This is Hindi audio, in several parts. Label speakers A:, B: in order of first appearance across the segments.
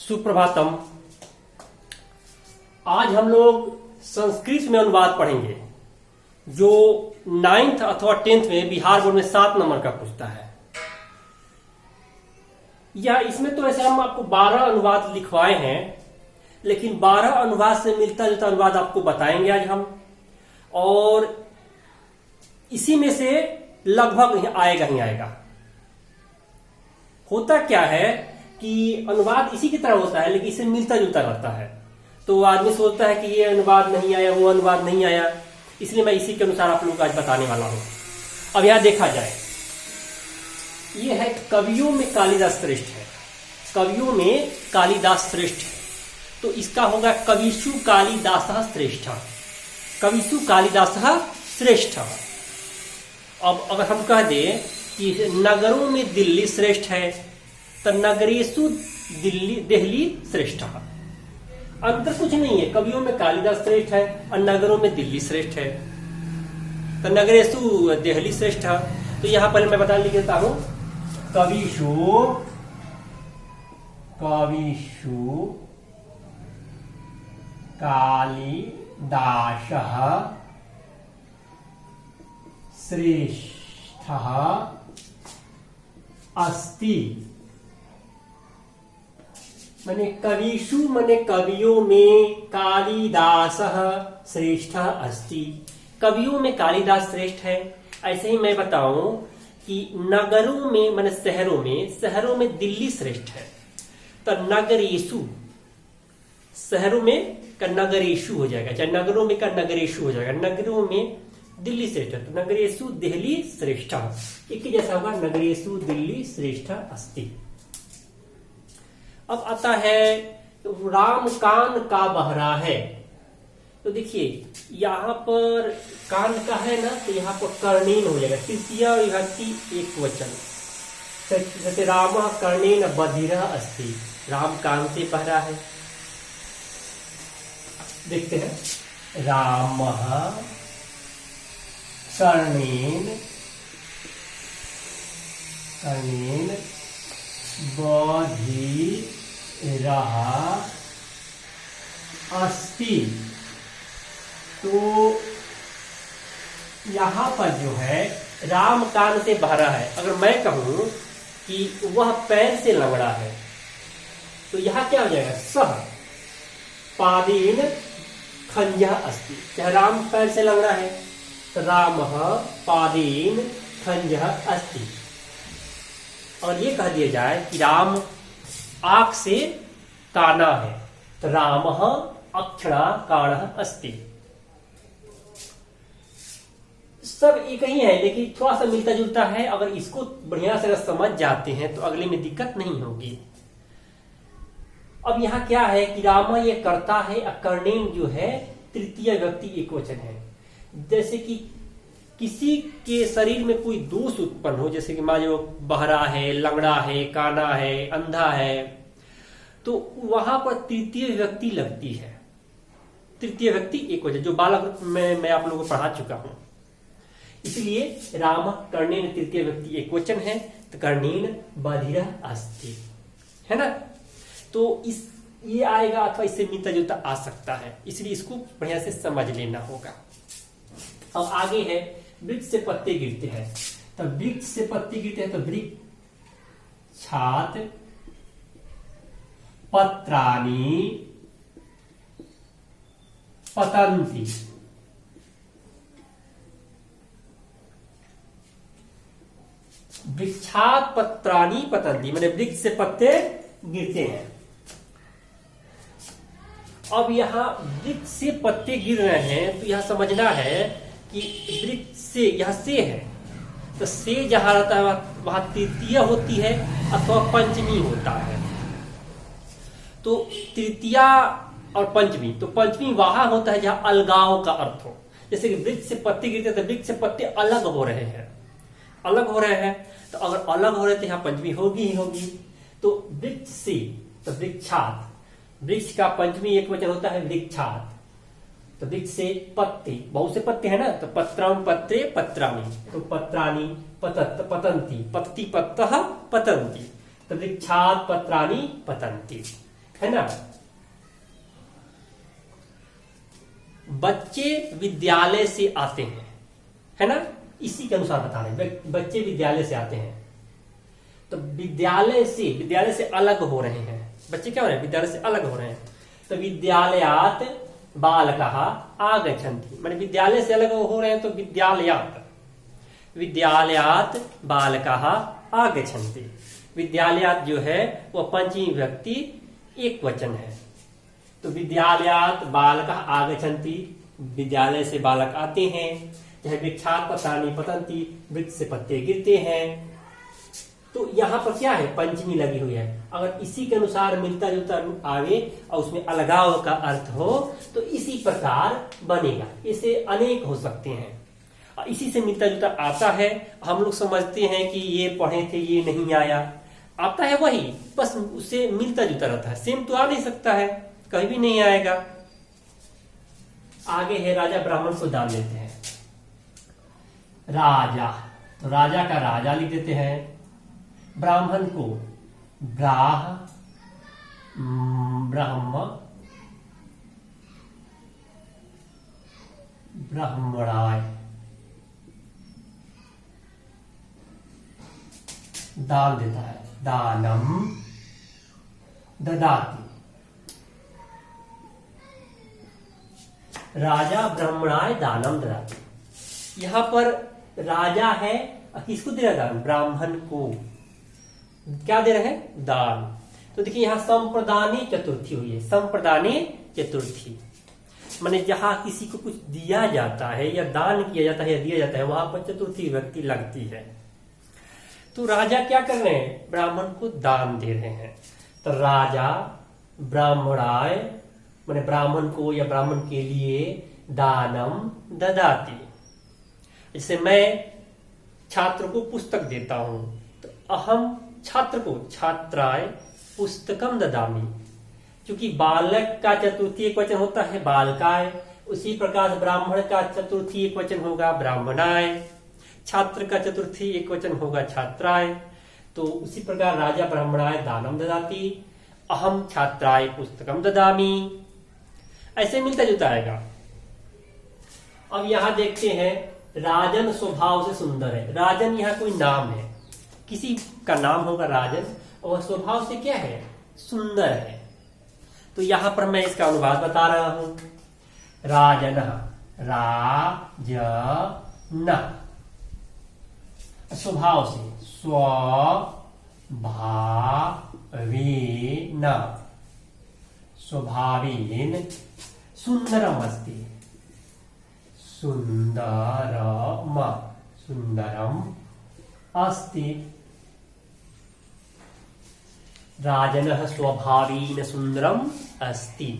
A: सुप्रभातम। आज हम लोग संस्कृत में अनुवाद पढ़ेंगे जो 9th अथवा 10th में बिहार बोर्ड में 7 नंबर का पूछता है। या इसमें तो ऐसे हम आपको 12 अनुवाद लिखवाए हैं, लेकिन 12 अनुवाद से मिलता जुलता अनुवाद आपको बताएंगे आज हम। और इसी में से लगभग आएगा ही आएगा। होता क्या है कि अनुवाद इसी की तरह होता है, लेकिन इससे मिलता जुलता रहता है। तो आदमी सोचता है कि ये अनुवाद नहीं आया, वो अनुवाद नहीं आया, इसलिए मैं इसी के अनुसार आप लोगों को आज बताने वाला हूं। अब यहां देखा जाए, ये है कवियों में कालिदास श्रेष्ठ है। कवियों में कालिदास श्रेष्ठ है, तो इसका होगा कविषु कालिदास श्रेष्ठ। कविषु कालिदास श्रेष्ठ। अब अगर हम कह दें कि नगरों में दिल्ली श्रेष्ठ है, तो नगरेशु दिल्ली श्रेष्ठ। अंतर कुछ नहीं है, कवियों में कालिदास श्रेष्ठ है और नगरों में दिल्ली श्रेष्ठ है, तो नगरेशु दिल्ली श्रेष्ठ। तो यहां पर मैं बता लिख देता हूं, कविषु कालिदास श्रेष्ठ अस्ति। माने कविषु माने कवियों में कालिदास श्रेष्ठ अस्ति। कवियों में कालिदास श्रेष्ठ है। ऐसे ही मैं बताऊं कि नगरों में माने शहरों में दिल्ली श्रेष्ठ है, तो नगरेशु शहरों में का नगरेशु हो जाएगा, चाहे नगरों में का नगरेशु हो जाएगा। नगरों में दिल्ली श्रेष्ठ, तो नगरेशु दिल्ली श्रेष्ठ एक ही जैसा होगा, नगरेशु दिल्ली श्रेष्ठ अस्ति। अब आता है राम कान का बहरा है। तो देखिए यहां पर कान का है ना, तो यहां पर कर्णेन हो जाएगा, तृतीया विभक्ति एक वचन। जैसे राम कर्णेन बधिरः अस्ति, राम कान से बहरा है। देखते हैं, राम कर्णेन बधिरः अस्ति। तो यहां पर जो है राम कान से बहरा है। अगर मैं कहूं कि वह पैर से लंगड़ा है, तो यहां क्या हो जाएगा, सह पादेन खंजः अस्ति। चाहे राम पैर से लंगड़ा है, तो राम पादेन खंजः अस्ति। और ये कह दिया जाए कि राम आंख से काना है, तो राम अक्षरा काणः अस्ति। सब एक ही है, लेकिन थोड़ा सा मिलता जुलता है। अगर इसको बढ़िया से समझ जाते हैं तो अगले में दिक्कत नहीं होगी। अब यहाँ क्या है कि राम ये करता है, कर्णेन जो है तृतीय व्यक्ति एक वचन है। जैसे कि किसी के शरीर में कोई दोष उत्पन्न हो, जैसे कि मान लो बहरा है, लंगड़ा है, काना है, अंधा है, तो वहां पर तृतीय व्यक्ति लगती है। तृतीय व्यक्ति एक वचन, जो बालक में मैं आप लोगों को पढ़ा चुका हूं। इसलिए राम कर्णेन तृतीय व्यक्ति एक वचन है, तो कर्णेन बधिरः अस्ति, है ना। तो ये आएगा अथवा इससे मिलता जुलता आ सकता है, इसलिए इसको बढ़िया से समझ लेना होगा। अब आगे है, वृक्ष से पत्ते गिरते हैं। तो वृक्ष से पत्ते गिरते हैं, तो वृक्षात् पत्राणि पतन्ति। वृक्षात् पत्राणि पतन्ति माने वृक्ष से पत्ते गिरते हैं। अब यहां वृक्ष से पत्ते गिर रहे हैं, तो यहां समझना है कि वृक्ष से यहां से है, तो से जहां रहता है वहां तृतीय होती है अथवा पंचमी होता है। तो तृतीया और पंचमी, तो पंचमी वहां होता है जहां अलगाव का अर्थ हो। जैसे कि वृक्ष से पत्ते गिरते हैं, तो वृक्ष से पत्ते अलग हो रहे हैं, तो अगर अलग हो रहे तो यहां पंचमी होगी ही होगी। तो वृक्ष से, तो वृक्षात्, वृक्ष का पंचमी एक वचन होता है वृक्षात्। तो वृक्ष से पत्ते, बहुत से पत्ते हैं ना, तो पत्रम पत्रे पत्राणि, तो पत्राणि पतंती, पत्ती पत्तः पतंती, तो वृक्षात् पत्राणि पतंती। है ना। बच्चे विद्यालय से आते हैं, है ना, इसी के अनुसार बता रहे हैं। बच्चे विद्यालय से आते हैं, तो विद्यालय से अलग हो रहे हैं। बच्चे क्या हो रहे हैं? विद्यालय से अलग हो रहे हैं। तो विद्यालयात बालकः आगच्छन्ति, माने विद्यालय से अलग हो रहे हैं तो विद्यालयात बालकः आगच्छन्ति। विद्यालयात जो है वो पंचमी विभक्ति एक वचन है। तो विद्यालयात बालकः आगच्छन्ति, विद्यालय से बालक आते हैं। चाहे वृक्षात् पत्राणि पतन्ति, वृक्ष से पत्ते गिरते हैं। तो यहाँ पर क्या है? पंचमी लगी हुई है। अगर इसी के अनुसार मिलता जुलता आवे और उसमें अलगाव का अर्थ हो तो इसी प्रकार बनेगा। इसे अनेक हो सकते हैं, और इसी से मिलता जुलता आता है। हम लोग समझते हैं कि ये पढ़े थे, ये नहीं आया, आता है वही, बस उससे मिलता जुलता रहता है। सेम तो आ नहीं सकता है, कहीं भी नहीं आएगा। आगे है राजा ब्राह्मण को दान देते हैं। राजा, तो राजा का राजा लिख देते हैं। ब्राह्मण को ब्राह्मणाय दान देता है। दानम ददाति, राजा ब्राह्मणाय दानम ददाति। यहां पर राजा है, किसको दे रहा है दान? ब्राह्मण को। क्या दे रहे हैं? दान। तो देखिए यहां संप्रदानी चतुर्थी हुई है। संप्रदानी चतुर्थी माने जहां किसी को कुछ दिया जाता है या दान किया जाता है या दिया जाता है, वहां पर चतुर्थी विभक्ति लगती है। तो राजा क्या कर रहे हैं? ब्राह्मण को दान दे रहे हैं। तो राजा ब्राह्मणाय माने ब्राह्मण को या ब्राह्मण के लिए दानम ददाति। जैसे मैं छात्र को पुस्तक देता हूं तो अहम छात्र को छात्राय पुस्तकम ददामि। क्योंकि बालक का चतुर्थी एक वचन होता है बालकाय, उसी प्रकार ब्राह्मण का चतुर्थी एक वचन होगा ब्राह्मणाय, छात्र का चतुर्थी एक वचन होगा छात्राय। तो उसी प्रकार राजा ब्राह्मणाय दानम ददाति, अहम छात्राय पुस्तकम ददामि, ऐसे मिलता जुलता आएगा। अब यहां देखते हैं, राजन स्वभाव से सुंदर है। राजन यहाँ कोई नाम है, किसी का नाम होगा राजन, और स्वभाव से क्या है? सुंदर है। तो यहां पर मैं इसका अनुवाद बता रहा हूं। राजन, राजन, स्वभाव से, स्वभावेन, स्वभावेन सुंदरम अस्ति, सुंदरम अस्ति। राजनः स्वभावेन सुंदरम अस्ति,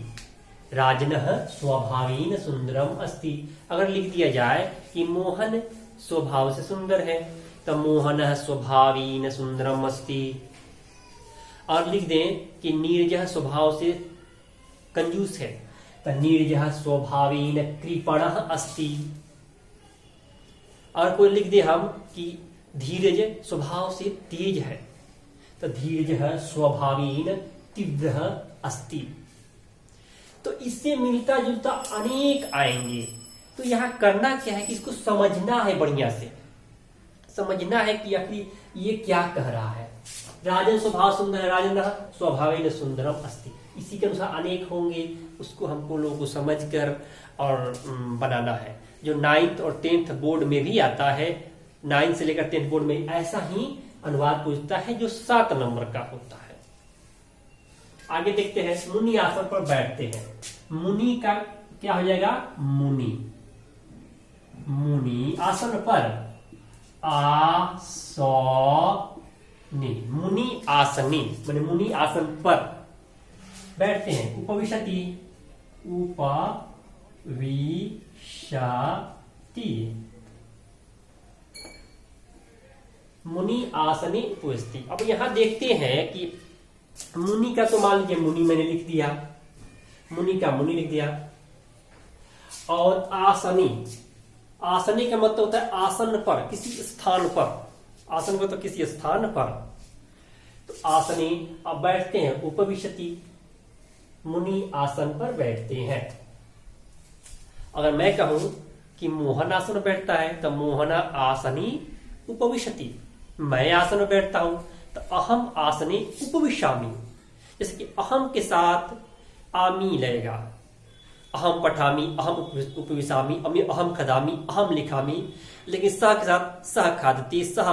A: राजनः स्वभावेन सुंदरम अस्ति। अगर लिख दिया जाए कि मोहन स्वभाव से सुंदर है तो मोहनः स्वभावेन सुंदरम अस्ति। और लिख दें कि नीरजः स्वभाव से कंजूस है तो नीरजः स्वभावेन कृपणः अस्ति। और कोई लिख दे हम कि धीरज स्वभाव से तेज है तो धीरजः स्वभावेन तीव्रः अस्ति। तो इससे मिलता जुलता अनेक आएंगे। तो यहां करना क्या है कि इसको समझना है, बढ़िया से समझना है कि आखिर ये क्या कह रहा है। राजन स्वभाव सुंदर है, राजन स्वभावेन सुंदरम अस्ति, इसी के अनुसार अनेक होंगे। उसको हमको लोगों को समझकर और बनाना है। जो 9th और 10th बोर्ड में भी आता है, 9th से लेकर 10th बोर्ड में ऐसा ही अनुवाद पूछता है जो 7 नंबर का होता है। आगे देखते हैं, मुनि आसन पर बैठते हैं। मुनि का क्या हो जाएगा? मुनि, मुनि आसन पर, आसनी, मुनि आसनी माने मुनि आसन पर बैठते हैं। उपविशति, उपविशति, मुनि आसनी उपविशति। अब यहां देखते हैं कि मुनि का तो मान लीजिए मुनि मैंने लिख दिया, मुनि का मुनि लिख दिया। और आसनी, आसनी का मतलब होता है आसन पर, किसी स्थान पर। आसन को तो किसी स्थान पर, तो आसनी। अब बैठते हैं, उपविशति, मुनि आसन पर बैठते हैं। अगर मैं कहूं कि मोहन आसन पर बैठता है तो मोहना आसनी उपविशति। मैं आसन में बैठता हूं तो अहम आसने उपविशामि। जैसे कि अहम के साथ आमी लगेगा, अहम पठामी, अहम उपविशामी, अहम खदामी, अहम लिखामी। लेकिन सह के साथ सह खादती, सह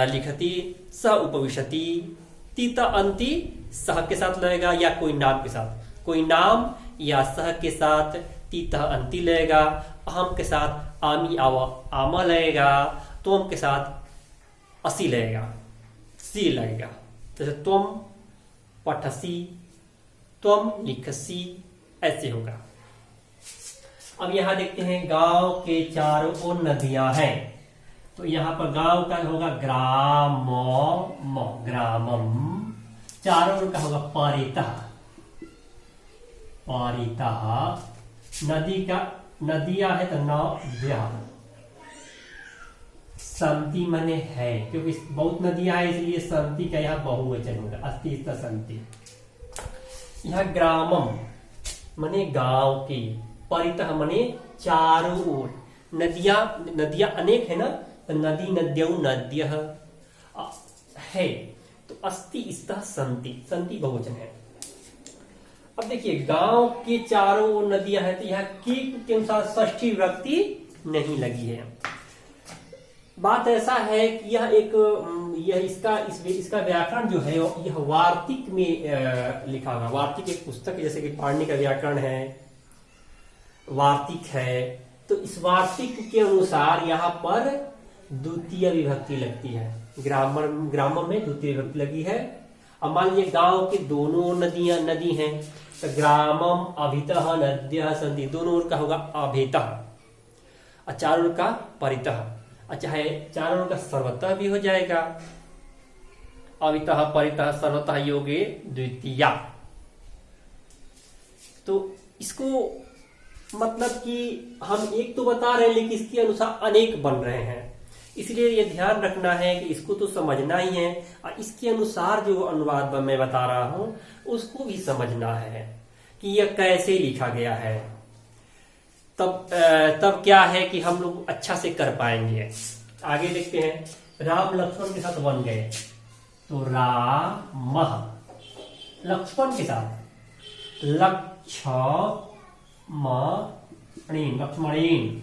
A: लिखती, सह उपविशति। तीता अंति सह के साथ लगेगा या कोई नाम के साथ, कोई नाम या सह के साथ तीता अंति लगेगा। अहम के साथ आमी आवा आमा लगेगा। तुम के साथ असी लगेगा, सी लगेगा। जैसे तुम पठसी, तुम लिखसी, ऐसे होगा। अब यहां देखते हैं गांव के चारों ओर नदियां हैं, तो यहां पर गांव का होगा ग्रामम, ग्रामम। चारों ओर का होगा परितः, परितः। नदी का नदियां है तो नद्या। संति मने है, क्योंकि बहुत नदियां है इसलिए संति का यहाँ बहुवचन होगा, अस्तित्व संति। यहाँ ग्रामम मने गांव की, परितः मने चारों ओर। नदियां अनेक है ना, तो नदी नद्यौ नद्य है, तो अस्ति स्तः संति, संति बहुवचन है। अब देखिए गांव के चारों ओर नदियां हैं, तो यहाँ के अनुसार षष्ठी विभक्ति नहीं लगी है। बात ऐसा है कि यह इसका व्याकरण जो है यह वार्तिक में लिखा हुआ। वार्तिक एक पुस्तक है, जैसे कि पाणिनि का व्याकरण है, वार्तिक है, तो इस वार्तिक के अनुसार यहाँ पर द्वितीय विभक्ति लगती है। ग्रामर में द्वितीय विभक्ति लगी है। अब मान लीजिए गांव के दोनों नदी हैं, तो ग्रामम अभितः नद्यः सन्ति, दोनों ओर का होगा अभितः, और चारों ओर का परितः। अच्छा है, चारों ओर का सर्वतः भी हो जाएगा। अभितः परितः सर्वतः योगे द्वितीया। तो इसको मतलब कि हम एक तो बता रहे हैं, लेकिन इसके अनुसार अनेक बन रहे हैं, इसलिए ये ध्यान रखना है कि इसको तो समझना ही है, और इसके अनुसार जो अनुवाद मैं बता रहा हूं उसको भी समझना है कि यह कैसे लिखा गया है। तब क्या है कि हम लोग अच्छा से कर पाएंगे। आगे देखते हैं, राम लक्ष्मण के साथ वन गए, तो राम लक्ष्मण के साथ लक्ष्मणीन,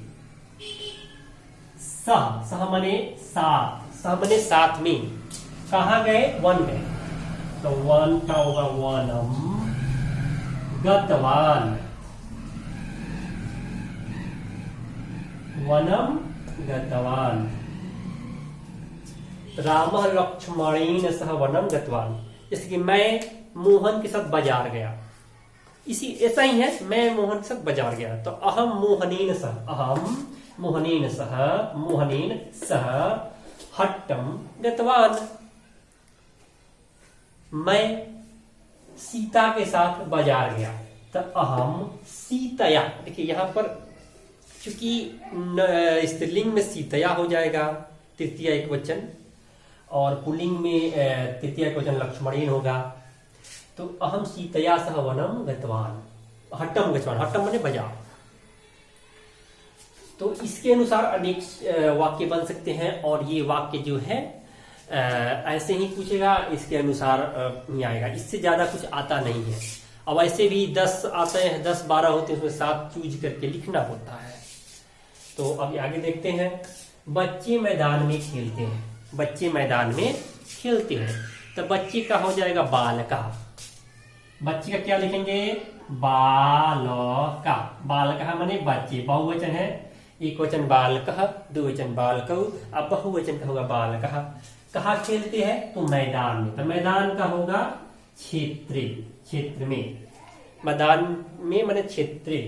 A: सह मने साथ, सह मने साथ में। कहा गए? वन गए, तो वन का होगा वनम गतवान, वनम गतवान। राम लक्ष्मणेन सह वनम गतवान। जैसे कि मैं मोहन के साथ बाजार गया, इसी ऐसा ही है, मैं मोहन के साथ बाजार गया, तो अहम मोहनेन सह, अहम मोहनेन सह हट्टम गतवान। मैं सीता के साथ बाजार गया, तो अहम सीतया। देखिए यहां पर चूंकि स्त्रीलिंग में सीतया हो जाएगा, तृतीय एक वचन, और पुल्लिंग में तृतीय एक वचन लक्ष्मणेन होगा, तो अहम सीतया सह वनम गतवान, हट्टम गतवान, हट्टम माने बाजार। तो इसके अनुसार अनेक वाक्य बन सकते हैं, और ये वाक्य जो है ऐसे ही पूछेगा, इसके अनुसार नहीं आएगा, इससे ज्यादा कुछ आता नहीं है। अब ऐसे भी 10 आते हैं, 10-12 होते हैं, उसमें 7 चूज करके लिखना होता है। तो अब आगे देखते हैं, बच्चे मैदान में खेलते हैं, बच्चे मैदान में खेलते हैं, तो बच्चे का हो जाएगा बालका। बच्चे का क्या लिखेंगे? बालका, बालका माने बच्चे, बहुवचन है, एक वचन बालकः, द्विवचन बालकौ, अब बहुवचन का होगा बालकः। कहाँ खेलते हैं? तो मैदान में, तो मैदान का होगा क्षेत्रे, क्षेत्र में, मैदान में माने क्षेत्रे।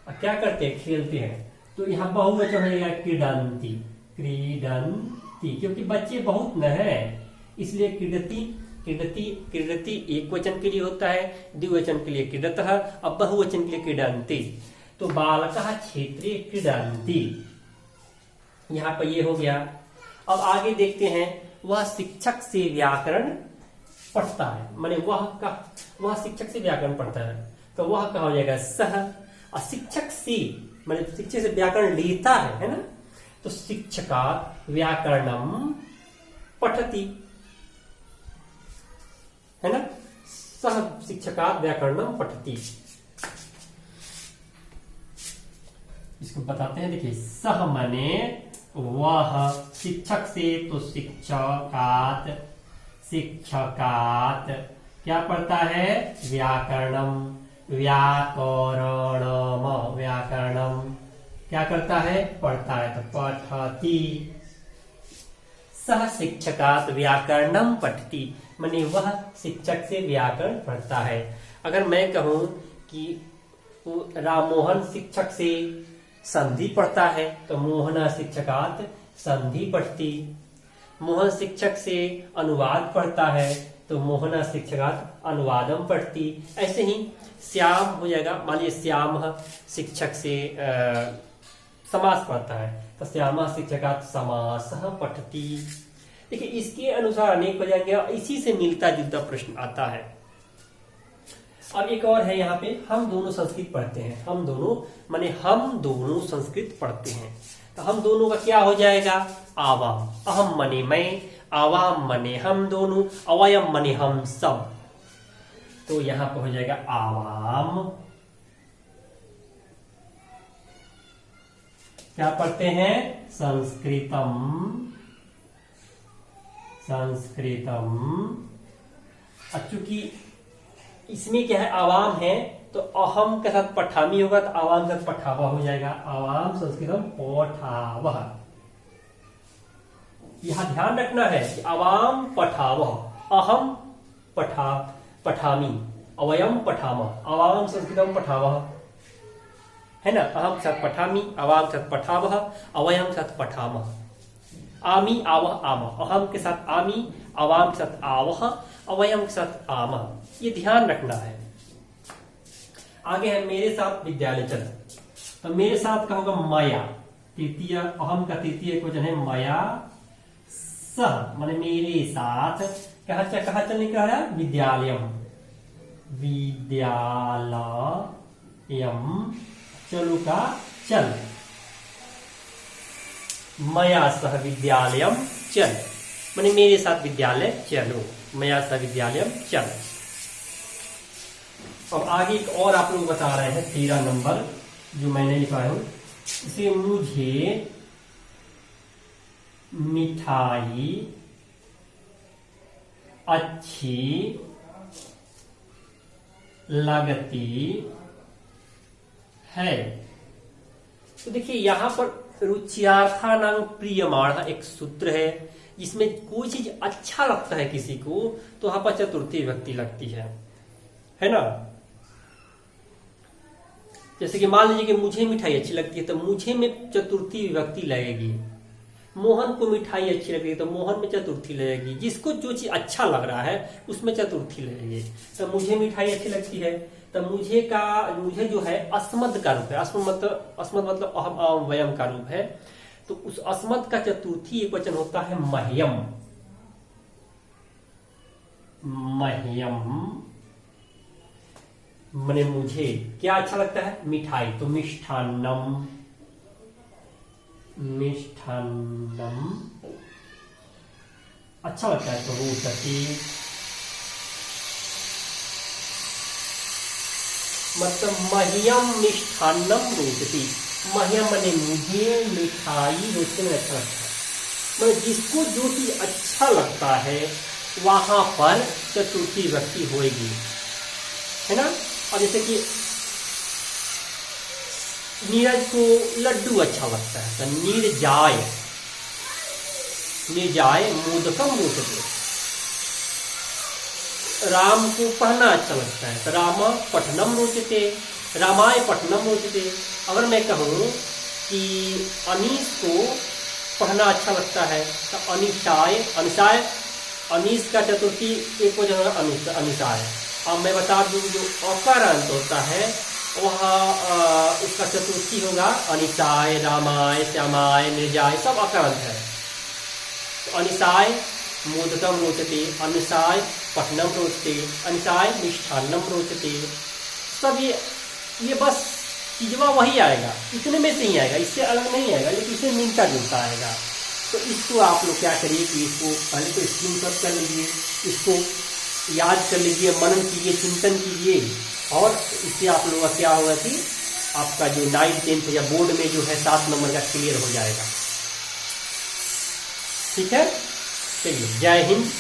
A: और क्या करते हैं? खेलते हैं, तो यहाँ बहुवचन होगा क्रीडन्ति, क्रीडन्ति, क्योंकि बच्चे बहुत न है, इसलिए क्रीडति, क्रीडति, क्रीडति एक वचन के लिए होता है, द्विवचन के लिए क्रीडतः, अब बहुवचन के लिए क्रीडन्ति। तो बालकः क्षेत्रे क्रीडन्ति, यहाँ पर ये हो गया। अब आगे देखते हैं, वह शिक्षक से व्याकरण पढ़ता है, माने वह शिक्षक से व्याकरण पढ़ता है, तो वह क्या हो जाएगा सह। और शिक्षक से माने शिक्षक से व्याकरण लेता है ना, तो शिक्षकात् व्याकरणम पठति, है ना, सह शिक्षकात् व्याकरणम पठति। इसको बताते हैं, देखिए सह माने वह, शिक्षक से तो शिक्षकात् क्या पढ़ता है व्याकरणम, व्याकरणम क्या करता है पढ़ता है, तो पठति। सह शिक्षकात् व्याकरणम पठति माने वह शिक्षक से व्याकरण पढ़ता है। अगर मैं कहूं कि राममोहन शिक्षक से संधि पढ़ता है, तो मोहन शिक्षकात् संधि पठति। मोहन शिक्षक से अनुवाद पढ़ता है, तो मोहन शिक्षकात् अनुवादम पठति। ऐसे ही श्याम हो जाएगा, मान लीजिए श्याम शिक्षक से समास पढ़ता है, तो श्याम शिक्षकात् समासः पठति। देखिए इसके अनुसार अनेक हो जाएंगे, इसी से मिलता जुलता प्रश्न आता है। अब एक और है यहाँ पे, हम दोनों संस्कृत पढ़ते हैं, हम दोनों संस्कृत पढ़ते हैं, तो हम दोनों का क्या हो जाएगा आवाम। अहम मने मैं, आवाम मने हम दोनों, अवयम मने हम सब, तो यहाँ पे हो जाएगा आवाम क्या पढ़ते हैं संस्कृतम। चूंकि इसमें क्या है आवाम है, तो अहम के साथ पठामी होगा, तो आवाम के साथ पठावा हो जाएगा, आवाम संस्कृतम पठावः। यहां ध्यान रखना है कि आवाम पठावः, अहम पठामी, अवयम पठामः, आवाम संस्कृतम पठावः, है ना, अहम के साथ पठामी, आवाम के साथ पठावः, अवयम के साथ पठामः। आमी आवह आमः, अहम के साथ आमी, आवाम के साथ आवह, अवयम के साथ आमः, ये ध्यान रखना है। आगे है मेरे साथ विद्यालय चल, तो मेरे साथ का होगा मया, तृतीय, अहम का तृतीय क्वेश्चन है मया सह माने मेरे साथ, कहाँ चलने का है विद्यालयम, चलो का चल, मया सह विद्यालयम चल माने मेरे साथ विद्यालय चलो, मया सह विद्यालयम चल। अब आगे एक और आप लोग बता रहे हैं 13 नंबर जो मैंने लिखा हूं, इसे मुझे मिठाई अच्छी लगती है। तो देखिए यहां पर रुच्यार्थानां प्रियमाणः एक सूत्र है, जिसमें कोई चीज अच्छा लगता है किसी को, तो वहां पर चतुर्थी विभक्ति लगती है ना। जैसे कि मान लीजिए कि मुझे मिठाई अच्छी लगती है, तो मुझे में चतुर्थी विभक्ति लगेगी। मोहन को मिठाई अच्छी लगती है, तो मोहन में चतुर्थी लगेगी। जिसको जो चीज अच्छा लग रहा है उसमें चतुर्थी लगेगी। तो मुझे मिठाई अच्छी लगती है, तो मुझे जो है अस्मद का रूप है, अस्मद मतलब अहम वयम का रूप है, तो उस अस्मद का चतुर्थी एक वचन होता है मह्यम। माने मुझे क्या अच्छा लगता है मिठाई, तो मिष्ठान्नम अच्छा लगता है, तो रोचते मतलब मह्यम मिष्ठान्नम रोचते, मह्यम माने मुझे मिठाई रोचते में अच्छा लगता है। मतलब जिसको जो चीज अच्छा लगता है वहां पर चतुर्थी विभक्ति होगी, है ना। और जैसे कि नीरज को लड्डू अच्छा लगता है, तो निर्जाय मोदकम रोचते। राम को पढ़ना अच्छा लगता है, तो राम पठनम रोचते, रामाय पठनम रोचते। अगर मैं कहूँ कि अनीस को पढ़ना अच्छा लगता है, तो अनिशाय अनीस का चतुर्थी एक वजह होगा अनिशाय। अब मैं बता दूं जो अकार अंत होता है वह उसका चतुर्थी होगा अनिशाय, रामाय, श्यामाय, निर्जाय, सब अकार अंत है। तो अनिशाय मोदकम रोचते, अनिशाय पठनम रोचते, अनिचाय मिष्ठान्नम रोचते। सब ये बस चीजवा वही आएगा, इतने में से ही आएगा, इससे अलग नहीं आएगा, लेकिन इससे मिलता जुलता आएगा। तो इसको आप लोग क्या करिए कि इसको पहले तो स्क्रीनशॉट कर लीजिए, इसको याद कर लीजिए, मनन कीजिए, चिंतन कीजिए, और इससे आप लोगों का क्या होगा कि आपका जो 9th 10th या बोर्ड में जो है 7 नंबर का क्लियर हो जाएगा। ठीक है, चलिए, जय हिंद।